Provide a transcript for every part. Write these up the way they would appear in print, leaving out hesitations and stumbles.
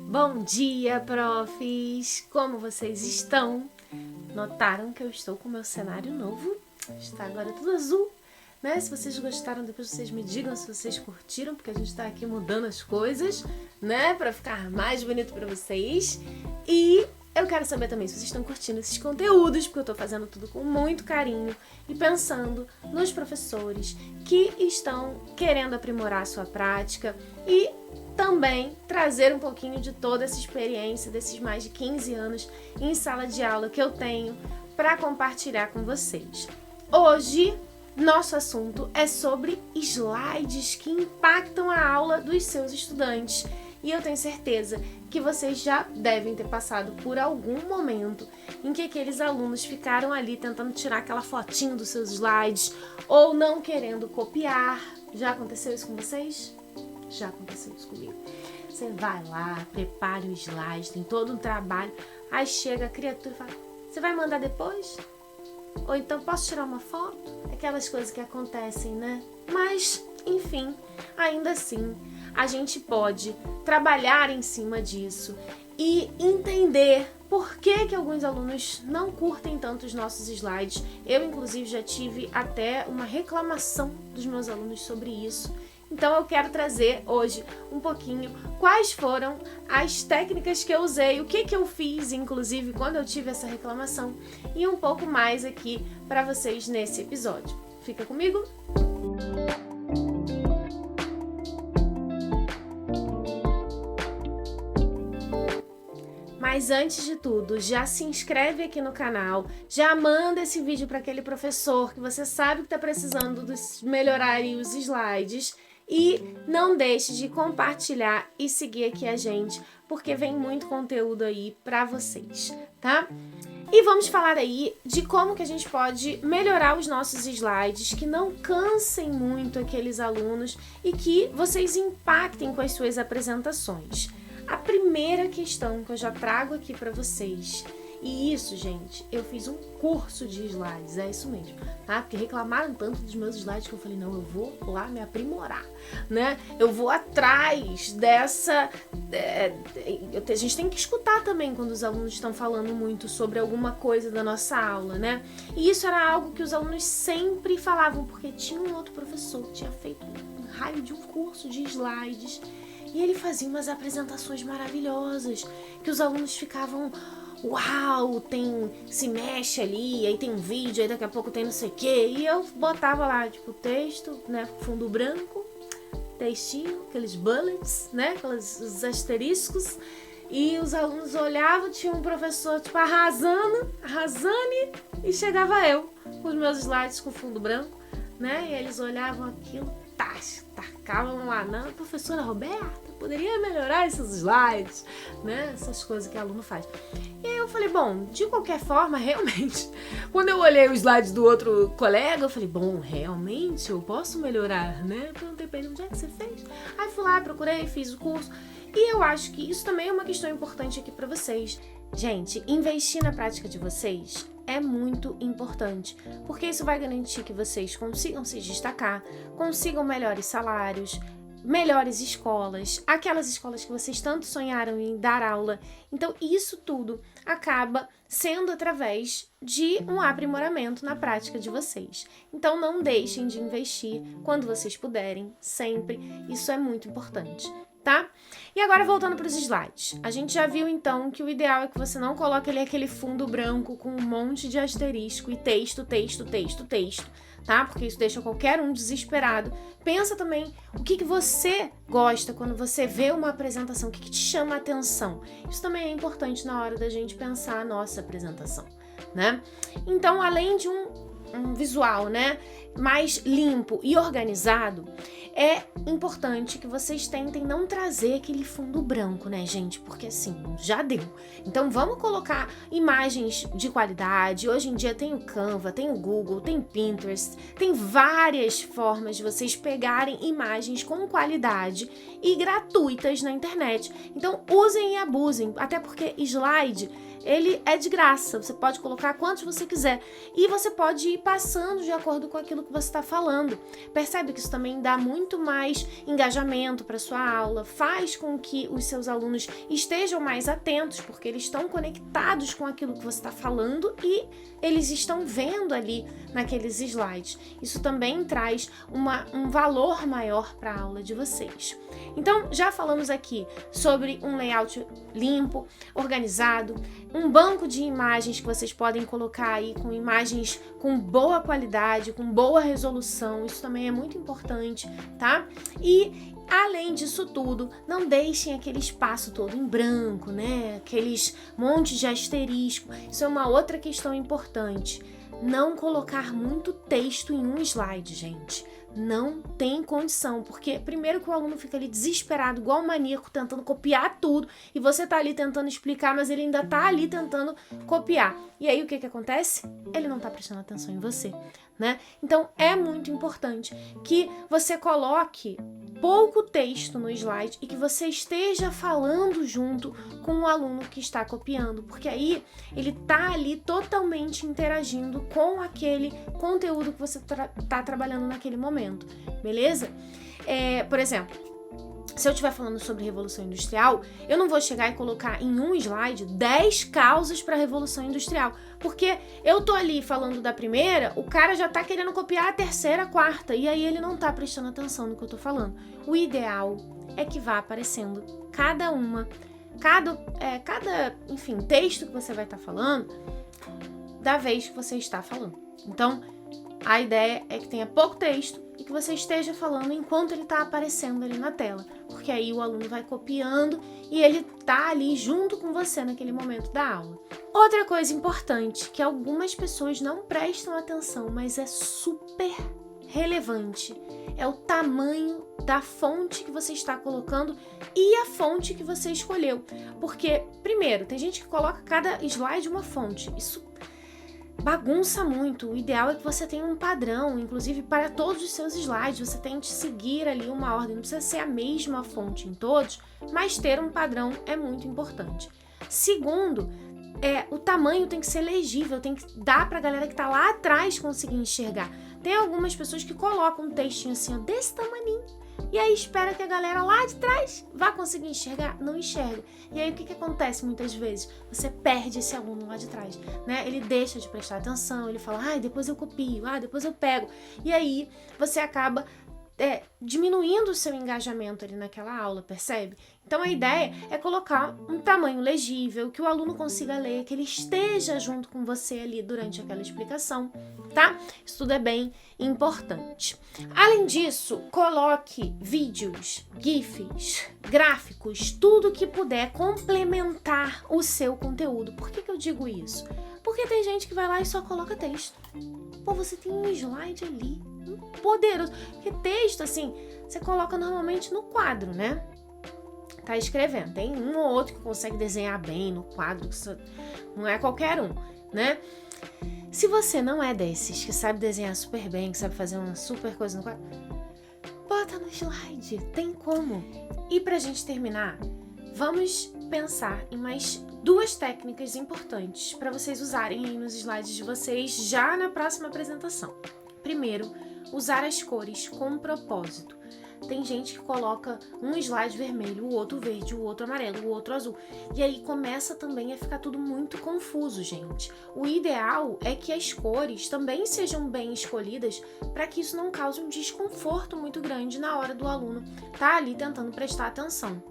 Bom dia, profs! Como vocês estão? Notaram que eu estou com o meu cenário novo? Está agora tudo azul, né? Se vocês gostaram, depois vocês me digam se vocês curtiram, porque a gente está aqui mudando as coisas, né? Para ficar mais bonito para vocês. E eu quero saber também se vocês estão curtindo esses conteúdos, porque eu estou fazendo tudo com muito carinho e pensando nos professores que estão querendo aprimorar a sua prática e também trazer um pouquinho de toda essa experiência desses mais de 15 anos em sala de aula que eu tenho para compartilhar com vocês. Hoje, nosso assunto é sobre slides que impactam a aula dos seus estudantes. E eu tenho certeza que vocês já devem ter passado por algum momento em que aqueles alunos ficaram ali tentando tirar aquela fotinho dos seus slides ou não querendo copiar. Já aconteceu isso com vocês? Já aconteceu isso comigo. Você vai lá, prepare o slide, tem todo um trabalho, aí chega a criatura e fala, você vai mandar depois? Ou então, posso tirar uma foto? Aquelas coisas que acontecem, né? Mas, enfim, ainda assim, a gente pode trabalhar em cima disso e entender por que alguns alunos não curtem tanto os nossos slides. Eu, inclusive, já tive até uma reclamação dos meus alunos sobre isso. Então eu quero trazer hoje um pouquinho quais foram as técnicas que eu usei, o que eu fiz, inclusive, quando eu tive essa reclamação, e um pouco mais aqui para vocês nesse episódio. Fica comigo? Mas antes de tudo, já se inscreve aqui no canal, já manda esse vídeo para aquele professor que você sabe que está precisando melhorar os slides. E não deixe de compartilhar e seguir aqui a gente, porque vem muito conteúdo aí para vocês, tá? E vamos falar aí de como que a gente pode melhorar os nossos slides, que não cansem muito aqueles alunos e que vocês impactem com as suas apresentações. A primeira questão que eu já trago aqui para vocês, e isso, gente, eu fiz um curso de slides, é isso mesmo, tá? Porque reclamaram tanto dos meus slides que eu falei, não, eu vou lá me aprimorar, né? Eu vou atrás dessa... a gente tem que escutar também quando os alunos estão falando muito sobre alguma coisa da nossa aula, né? E isso era algo que os alunos sempre falavam, porque tinha um outro professor que tinha feito um raio de um curso de slides e ele fazia umas apresentações maravilhosas, que os alunos ficavam... Uau, se mexe ali, aí tem um vídeo, aí daqui a pouco tem não sei o que. E eu botava lá, tipo, texto, né, fundo branco, textinho, aqueles bullets, né, os asteriscos. E os alunos olhavam, tinha um professor, tipo, arrasando, e chegava eu, com os meus slides com fundo branco, né, e eles olhavam aquilo, tacavam lá, não, professora Roberta, poderia melhorar esses slides, né? Essas coisas que o aluno faz. E aí eu falei, bom, de qualquer forma, realmente, quando eu olhei os slides do outro colega, eu falei, bom, realmente eu posso melhorar, né? Perguntei pra ele, onde é que você fez? Aí fui lá, procurei, fiz o curso. E eu acho que isso também é uma questão importante aqui pra vocês. Gente, investir na prática de vocês é muito importante, porque isso vai garantir que vocês consigam se destacar, consigam melhores salários, melhores escolas, aquelas escolas que vocês tanto sonharam em dar aula. Então, isso tudo acaba sendo através de um aprimoramento na prática de vocês. Então, não deixem de investir quando vocês puderem, sempre. Isso é muito importante, tá? E agora, voltando para os slides. A gente já viu, então, que o ideal é que você não coloque ali aquele fundo branco com um monte de asterisco e texto, tá? Porque isso deixa qualquer um desesperado. Pensa também o que você gosta quando você vê uma apresentação, o que te chama a atenção. Isso também é importante na hora da gente pensar a nossa apresentação, né? Então, além de um visual, né, mais limpo e organizado, é importante que vocês tentem não trazer aquele fundo branco, né, gente? Porque assim, já deu. Então vamos colocar imagens de qualidade. Hoje em dia tem o Canva, tem o Google, tem Pinterest, tem várias formas de vocês pegarem imagens com qualidade e gratuitas na internet. Então usem e abusem, até porque slide ele é de graça, você pode colocar quantos você quiser e você pode ir passando de acordo com aquilo que você está falando. Percebe que isso também dá muito mais engajamento para sua aula, faz com que os seus alunos estejam mais atentos, porque eles estão conectados com aquilo que você está falando e eles estão vendo ali naqueles slides. Isso também traz um valor maior para a aula de vocês. Então, já falamos aqui sobre um layout limpo, organizado, um banco de imagens que vocês podem colocar aí com imagens com boa qualidade, com boa resolução, isso também é muito importante, tá? E além disso tudo, não deixem aquele espaço todo em branco, né? Aqueles montes de asterisco. Isso é uma outra questão importante. Não colocar muito texto em um slide, gente. Não tem condição, porque primeiro que o aluno fica ali desesperado, igual um maníaco, tentando copiar tudo, e você tá ali tentando explicar, mas ele ainda tá ali tentando copiar. E aí o que acontece? Ele não tá prestando atenção em você, né? Então é muito importante que você coloque pouco texto no slide e que você esteja falando junto com o aluno que está copiando, porque aí ele tá ali totalmente interagindo com aquele conteúdo que você tá trabalhando naquele momento, beleza? Por exemplo, se eu estiver falando sobre Revolução Industrial, eu não vou chegar e colocar em um slide 10 causas para a Revolução Industrial, porque eu tô ali falando da primeira, o cara já tá querendo copiar a terceira, a quarta, e aí ele não tá prestando atenção no que eu tô falando. O ideal é que vá aparecendo cada enfim, texto que você vai estar falando da vez que você está falando. Então, a ideia é que tenha pouco texto e que você esteja falando enquanto ele está aparecendo ali na tela, porque aí o aluno vai copiando e ele tá ali junto com você naquele momento da aula. Outra coisa importante que algumas pessoas não prestam atenção, mas é super relevante, é o tamanho da fonte que você está colocando e a fonte que você escolheu. Porque, primeiro, tem gente que coloca cada slide uma fonte. Isso bagunça muito. O ideal é que você tenha um padrão, inclusive para todos os seus slides, você tente seguir ali uma ordem, não precisa ser a mesma fonte em todos, mas ter um padrão é muito importante. Segundo, o tamanho tem que ser legível, tem que dar para a galera que está lá atrás conseguir enxergar. Tem algumas pessoas que colocam um textinho assim, ó, desse tamaninho, e aí espera que a galera lá de trás vá conseguir enxergar, não enxerga. E aí o que acontece muitas vezes? Você perde esse aluno lá de trás, né? Ele deixa de prestar atenção, ele fala, depois eu copio, depois eu pego. E aí você acaba diminuindo o seu engajamento ali naquela aula, percebe? Então a ideia é colocar um tamanho legível, que o aluno consiga ler, que ele esteja junto com você ali durante aquela explicação, tá? Isso tudo é bem importante. Além disso, coloque vídeos, GIFs, gráficos, tudo que puder complementar o seu conteúdo. Por que eu digo isso? Porque tem gente que vai lá e só coloca texto. Pô, você tem um slide ali, poderoso. Porque texto, assim, você coloca normalmente no quadro, né? Tá escrevendo. Tem um ou outro que consegue desenhar bem no quadro, não é qualquer um, né? Se você não é desses, que sabe desenhar super bem, que sabe fazer uma super coisa no quadro, bota no slide, tem como. E pra gente terminar, vamos pensar em mais 2 técnicas importantes para vocês usarem aí nos slides de vocês já na próxima apresentação. Primeiro, usar as cores com propósito. Tem gente que coloca um slide vermelho, o outro verde, o outro amarelo, o outro azul. E aí começa também a ficar tudo muito confuso, gente. O ideal é que as cores também sejam bem escolhidas para que isso não cause um desconforto muito grande na hora do aluno estar ali tentando prestar atenção.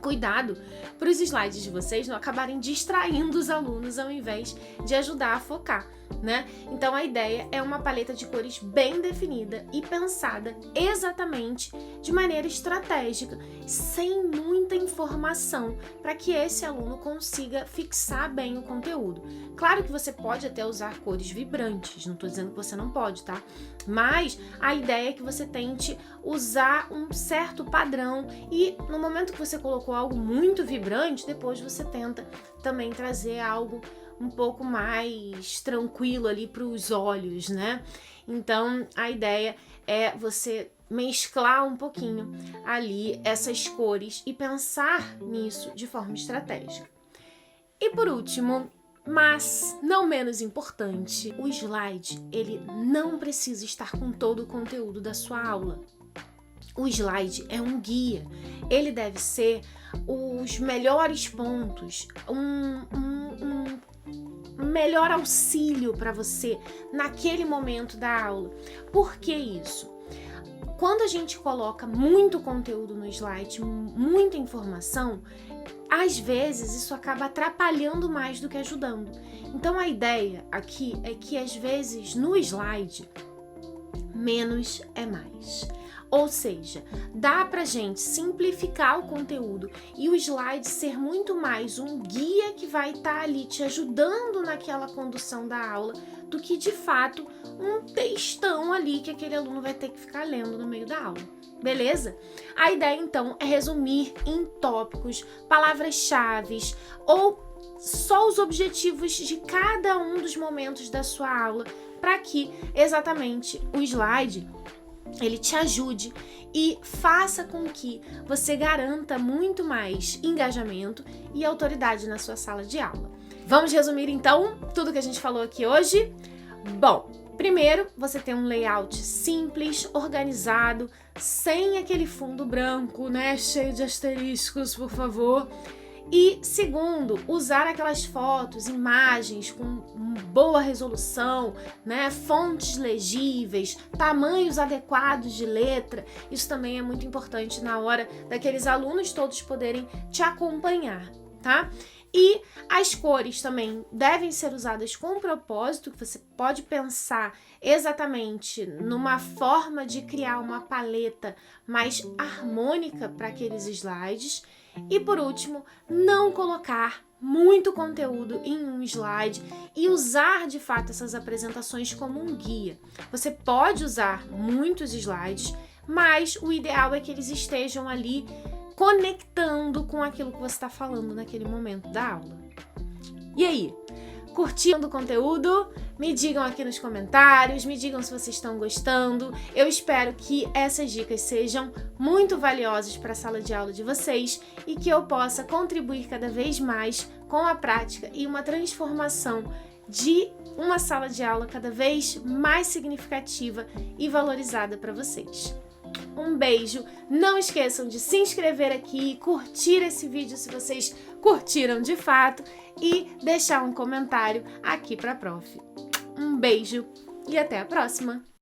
Cuidado para os slides de vocês não acabarem distraindo os alunos ao invés de ajudar a focar, né? Então a ideia é uma paleta de cores bem definida e pensada exatamente de maneira estratégica, sem muita informação, para que esse aluno consiga fixar bem o conteúdo. Claro que você pode até usar cores vibrantes, não estou dizendo que você não pode, tá? Mas a ideia é que você tente usar um certo padrão e no momento que você colocou algo muito vibrante, depois você tenta também trazer algo um pouco mais tranquilo ali para os olhos, né? Então, a ideia é você mesclar um pouquinho ali essas cores e pensar nisso de forma estratégica. E por último, Mas, não menos importante, o slide, ele não precisa estar com todo o conteúdo da sua aula. O slide é um guia, ele deve ser os melhores pontos, um melhor auxílio para você naquele momento da aula. Por que isso? Quando a gente coloca muito conteúdo no slide, muita informação, às vezes isso acaba atrapalhando mais do que ajudando. Então a ideia aqui é que às vezes no slide, menos é mais. Ou seja, dá pra gente simplificar o conteúdo e o slide ser muito mais um guia que vai estar ali te ajudando naquela condução da aula do que de fato um textão ali que aquele aluno vai ter que ficar lendo no meio da aula. Beleza? A ideia então é resumir em tópicos, palavras-chave ou só os objetivos de cada um dos momentos da sua aula para que exatamente o slide ele te ajude e faça com que você garanta muito mais engajamento e autoridade na sua sala de aula. Vamos resumir então tudo que a gente falou aqui hoje? Bom, primeiro, você tem um layout simples, organizado, sem aquele fundo branco, né, cheio de asteriscos, por favor. E segundo, usar aquelas fotos, imagens com boa resolução, né, fontes legíveis, tamanhos adequados de letra. Isso também é muito importante na hora daqueles alunos todos poderem te acompanhar, tá? E as cores também devem ser usadas com propósito, que você pode pensar exatamente numa forma de criar uma paleta mais harmônica para aqueles slides. E por último, não colocar muito conteúdo em um slide e usar de fato essas apresentações como um guia. Você pode usar muitos slides, mas o ideal é que eles estejam ali conectando com aquilo que você está falando naquele momento da aula. E aí? Curtindo o conteúdo? Me digam aqui nos comentários, me digam se vocês estão gostando. Eu espero que essas dicas sejam muito valiosas para a sala de aula de vocês e que eu possa contribuir cada vez mais com a prática e uma transformação de uma sala de aula cada vez mais significativa e valorizada para vocês. Um beijo, não esqueçam de se inscrever aqui, curtir esse vídeo se vocês curtiram de fato e deixar um comentário aqui para a prof. Um beijo e até a próxima!